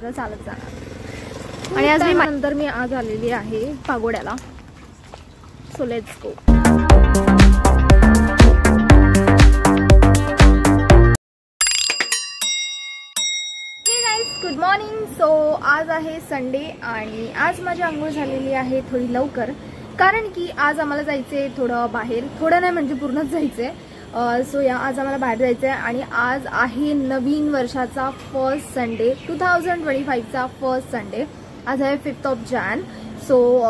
आता चालत जाणार. आणि आज मी आज आलेली आहे पागोड्याला. So let's go. Good morning. So आज आहे संडे आणि आज माझी अंघोळ झालेली आहे थोडी लवकर, कारण की आज आम्हाला जायचंय थोडं बाहेर. थोडं नाही म्हणजे पूर्णच जायचंय. सो आज आम्हाला बाहेर जायचंय आणि आज आहे नवीन वर्षाचा फर्स्ट संडे, 2025चा फर्स्ट संडे. आज आहे 5 जानेवारी. सो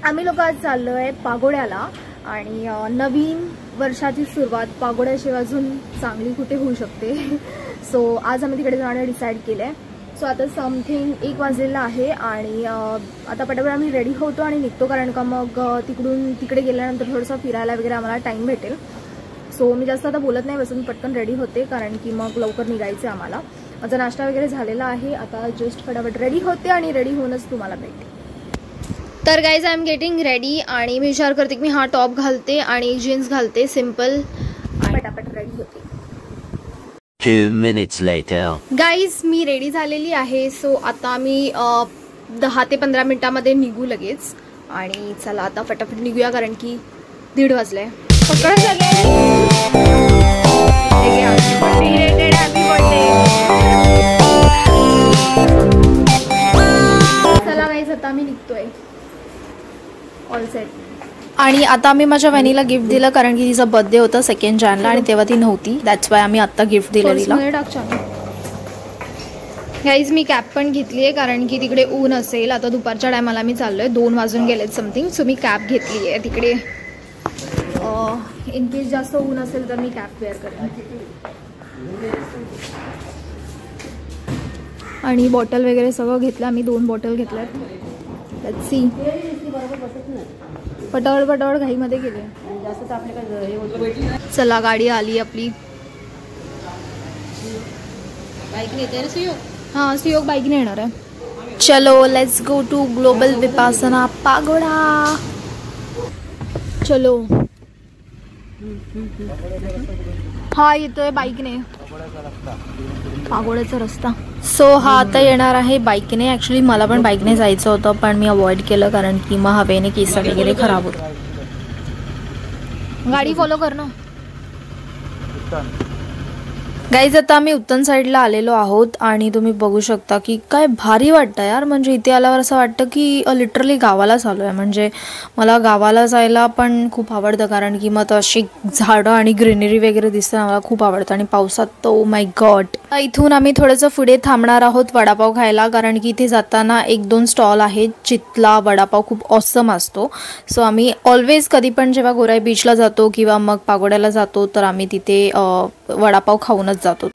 आम्ही लोक आज चाललो आहे पागोड्याला आणि नवीन वर्षाची सुरुवात पागोड्याशिवाय अजून चांगली कुठे होऊ शकते. सो आज आम्ही तिकडे जाणं डिसाईड केलं आहे. सो आता समथिंग 1 वाजलेला आहे आणि आता पटापट आम्ही रेडी होतो आणि निघतो, कारण का मग तिकडे गेल्यानंतर थोडंसं फिरायला वगैरे आम्हाला टाईम भेटेल. सो मी जास्त आता बोलत नाही, बसून पटकन रेडी होते, कारण की मग लवकर निघायचं आम्हाला. माझा नाश्ता वगैरे झालेला आहे. आता जस्ट फटाफट रेडी होते आणि रेडी होऊनच तुम्हाला भेटेल. तर guys I am getting ready आणि मी विचार करते की मी हा टॉप घालते आणि जीन्स घालते सिम्पल, पटापट रेडी होते. 2 minutes later. गाईज मी रेडी झालेली आहे. सो आता मी 10 ते 15 मिनिटांमध्ये निघू लगेच. आणि चला आता फटाफट निघूया, कारण की 1:30 वाजले. चला गाईज आता मी निघतोय. All set. आणि आता आम्ही माझ्या वहिनीला गिफ्ट दिलं, कारण की तिचा बर्थडे होता 2 जानेवारीला आणि तेव्हा ती नव्हती. दॅट्स वाय आम्ही आता गिफ्ट दिलं तिला. गाईज मी कॅप पण घेतली आहे, कारण की तिकडे ऊन असेल. आता दुपारच्या टायमाला मी चाललोय, 2 वाजून गेलेत समथिंग. सो मी कॅप घेतली आहे. तिकडे इन केस जास्त ऊन असेल तर मी कॅप वेअर करेन. आणि बॉटल वगैरे सगळं घेतलं आम्ही. 2 बॉटल घेतल्यात. Let's see. पटावड घाईमध्ये गेले. चला गाडी आली आपली. हां सियोग बाईकने येणार आहे. चलो let's go to global Vipassana pagoda. चलो. हा येतोय बाईकने पागोड्याचा रस्ता. सो हा आता येणार आहे बाईकने. ॲक्च्युली मला पण बाईकने जायचं होतं, पण मी अवॉइड केलं, कारण की मग हवेने केस वगैरे खराब होतं. गाडी फॉलो कर ना. गाईज आता आम्ही उत्तन साईडला आलेलो आहोत आणि तुम्ही बघू शकता की काय भारी वाटतं यार. म्हणजे इथे आल्यावर असं वाटतं की लिटरली गावालाच आलो आहे. म्हणजे मला गावाला जायला पण खूप आवडतं, कारण की मग अशी झाडं आणि ग्रीनरी वगैरे दिसतं, मला खूप आवडतं. आणि पावसात तो माय गॉड. इथून आम्ही थोडंसं पुढे थांबणार आहोत वडापाव खायला, कारण की इथे जाताना 1-2 स्टॉल आहेत जिथला वडापाव खूप ऑसम असतो. सो आम्ही ऑलवेज कधी पण जेव्हा गोराई बीचला जातो किंवा मग पागोड्याला जातो तर आम्ही तिथे वडापाव खाऊनच जातो.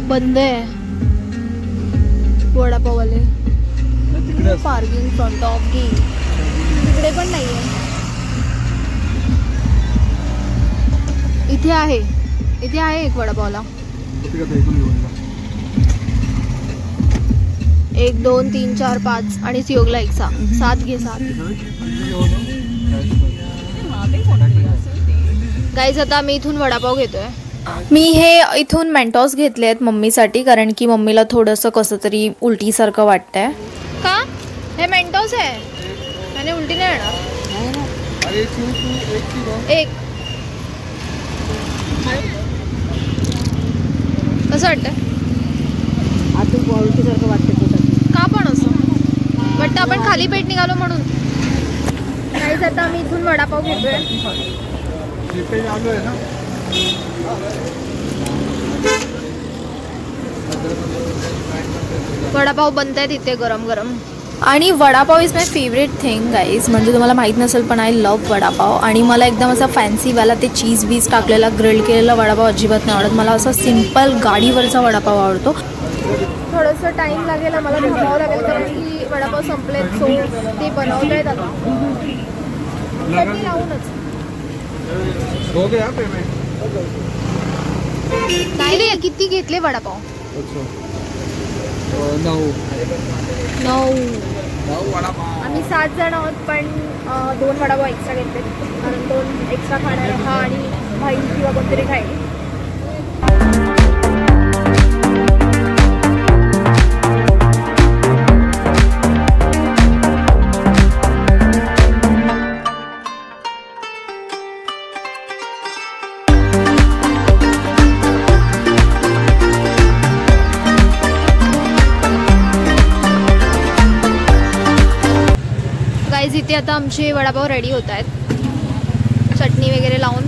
बंद आहे वडापाववाले. Parking front of gate. तिकडे पण नाही आहे. इथे आहे एक वडापावला. 1 2 3 4 5 आणि सियोगला 1 7 घे 7. गाईज आता मी इथून वडापाव घेतोय. मी हे इथून मेंटॉस घेतले आहेत मम्मीसाठी, कारण की मम्मीला थोडंसं कसं तरी उलटीसारखं वाटतंय. का हे मेंटॉस आहे, त्याने उलटी नाही येणार. एक कसं वाटतं? आतून उलटीसारखं वाटतं पोटात. का पण असं वाटतं? आपण खाली पेट निघालो म्हणून. काहीच आता आम्ही इथून वडापाव घेतोय. वडापाव बनतायत इथे गरम गरम. आणि vada pav is my favourite thing guys. म्हणजे तुम्हाला माहीत नसेल पण आय लव्ह वडापाव. आणि मला एकदम असा फॅन्सीवाला ते चीज बीज टाकलेला ग्रिल्ड केलेला वडापाव अजिबात नाही आवडत. मला असा सिम्पल गाडीवरचा वडापाव आवडतो. थोडंसं टाईम लागेल मला थांबावं लागेल कारण की वडापाव संपलेत. सो ते बनवत आहेत आता चटणी लावूनच. नाही किती घेतले वडापाव? 9. आम्ही 7 जण आहोत पण 2 वडापाव एक्स्ट्रा घेतले कारण 2 एक्स्ट्रा खाणार हा आणि भाई किंवा कोणतरी खाईल. इथे आता आमचे वडापाव रेडी होत आहेत चटणी वगैरे लावून.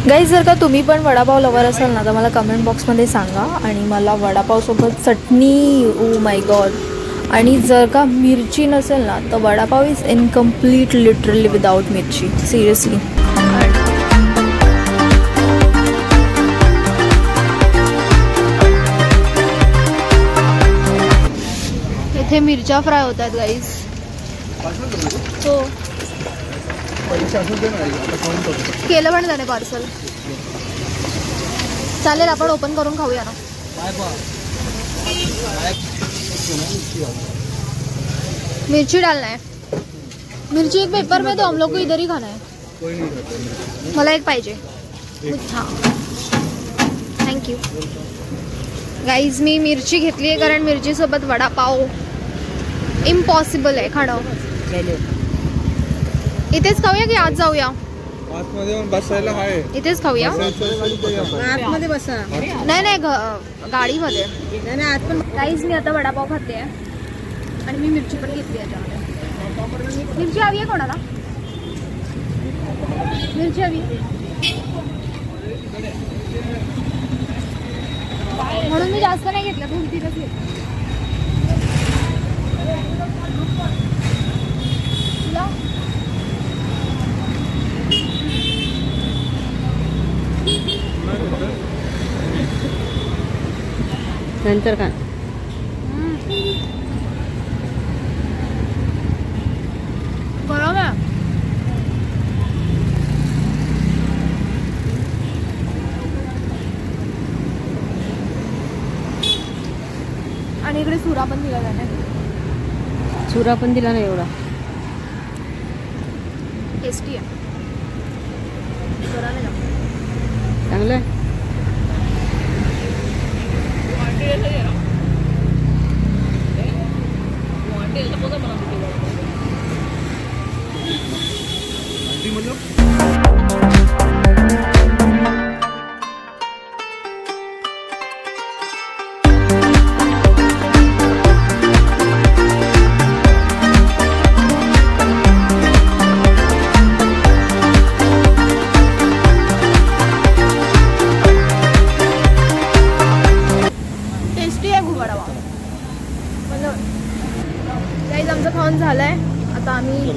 गाईज जर का तुम्ही पण वडापाव लवर असाल ना तर मला कमेंट बॉक्समध्ये सांगा. आणि मला वडापावसोबत चटणी ओ माय गॉड. आणि जर का मिरची नसेल ना तर vada pav is incomplete literally without मिरची सिरियसली. इथे मिरच्या फ्राय होत आहेत गाईज. हो केलं पण त्याने पार्सल. चालेल आपण ओपन करून खाऊया ना. मिर्ची डालना है. मिर्ची एक पेपर में तो हम लोग को इधर ही खाना है. मला एक पाहिजे. हां थँक्यू. गाईज मी मिरची घेतली आहे कारण मिरचीसोबत वडापाव इम्पॉसिबल आहे खाणं. इथेच खाऊया की आज जाऊया? इथेच खाऊया. आतमध्ये बसा. नाही गाडीमध्ये. गाईज मी आता वडापाव खाते आहे आणि मी मिरची पण घेतली याच्यामध्ये. मिरची हवी आहे कोणाला? मिरची हवी म्हणून मी जास्त नाही घेतलं. 2-3च घेतलं. नंतर का गरम आहे. आणि इकडे सुरा पण दिला त्याने. सुरा पण दिला नाही एवढा. टेस्टी आहे. चांगलं आहे. आमचं खाऊन झालंय. आता आम्ही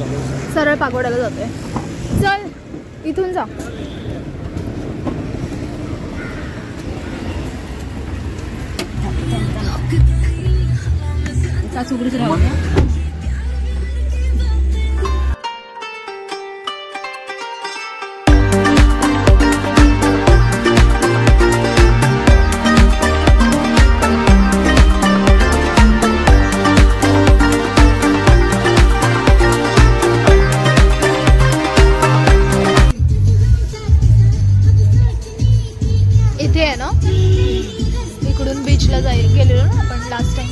सरळ पागोड्याला जातोय. चल इथून जा. सुगडीच राहू. इथे आहे ना इकडून बीचला गेलेलो ना आपण लास्ट टाइम.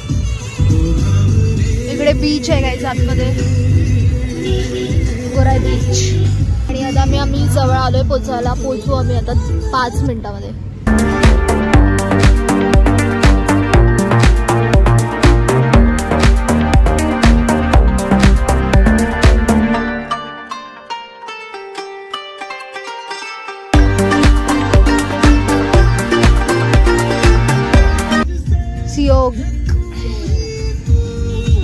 इकडे बीच आहे गाईज आतमध्ये गोराई बीच. आणि आता आम्ही जवळ आलोय पोचायला. पोचू आम्ही आता 5 मिनिटामध्ये. लोक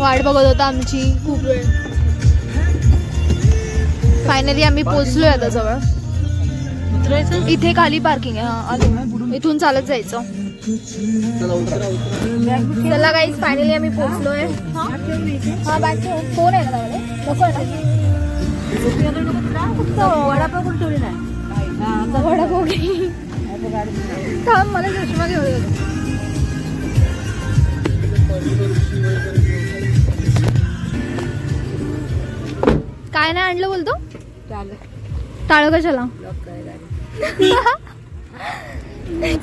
वाट बघत होता आमची खूप वेळ. फायनली आम्ही पोहोचलोय आता जवळ. इथे खाली पार्किंग आहे. हा आलो. इथून चालत जायचं. चला गाईज फायनली आम्ही पोहोचलोय. हा बॅग फोन आहे ना नको आहे ना. वडापाव कोण ठेवली नाही. वडापाव थांब मला चष्मा घेऊन. काय नाही आणलं बोलतो. टाळ कशाला.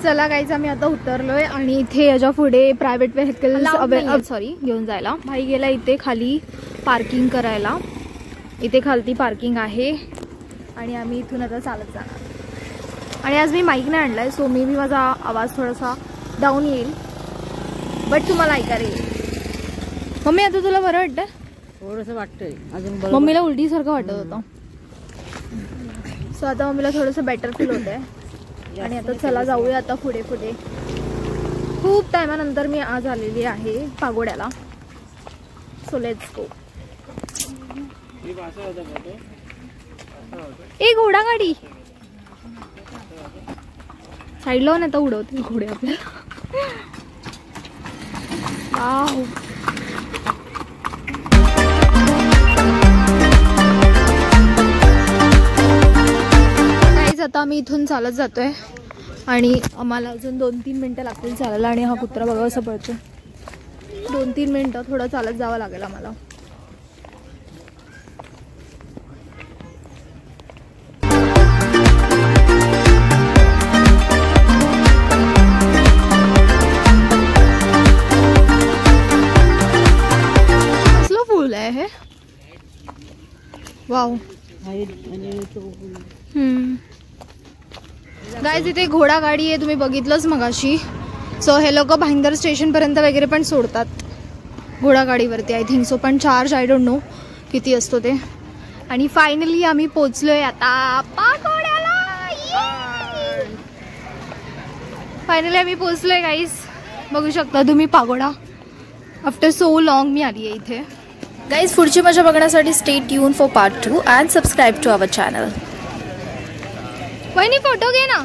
चला गाईज आम्ही आता उतरलोय आणि इथे याच्या पुढे प्रायव्हेट व्हेकल्स सॉरी घेऊन जायला. भाई गेला इथे खाली पार्किंग करायला. इथे खालती पार्किंग आहे आणि आम्ही इथून आता चालत जाणार. आणि आज मी माईक नाही आणलाय सो मे बी माझा आवाज थोडासा डाऊन येईल बट तुम्हाला ऐकायला येईल. मम्मी आता तुला बरं वाटतं. थोडंसं वाटतंय अजून. मम्मीला उलटीसारखं वाटत होतं सो आता मम्मीला थोडंसं बेटर फील होत आहे. आणि आता चला जाऊया आता पुढे पुढे. खूप टायमानंतर मी आज आलेली आहे पागोड्याला. सो लेट्स गो. ए घोडा गाडी साईड लावून आता उडवतील घोडे आपल्याला. आता आम्ही इथून चालत जातोय आणि आम्हाला अजून 2-3 मिनिटं लागतील चालायला. आणि हा कुत्रा बघा असं पडतो. 2-3 मिनिटं थोडं चालत जावं लागेल आम्हाला. कसलं फुल आहे हे. वाव. गाईज इथे घोडा गाडी आहे तुम्ही बघितलंच मगाशी. सो हे लोक भाईंदर स्टेशन पर्यंत वगैरे पण सोडतात घोडा गाडीवरती आय थिंक सो. पण चार्ज आय डोंट नो किती असतो ते. आणि फायनली आम्ही पोहोचलोय आता पागोड्याला. फायनली आम्ही पोहोचलोय गाईज. बघू शकता तुम्ही पागोडा. आफ्टर सो लॉंग मी आली आहे इथे. गाईज पुढची मजा बघण्यासाठी stay tuned for part 2 and subscribe to our channel. वहिनी फोटो घे ना.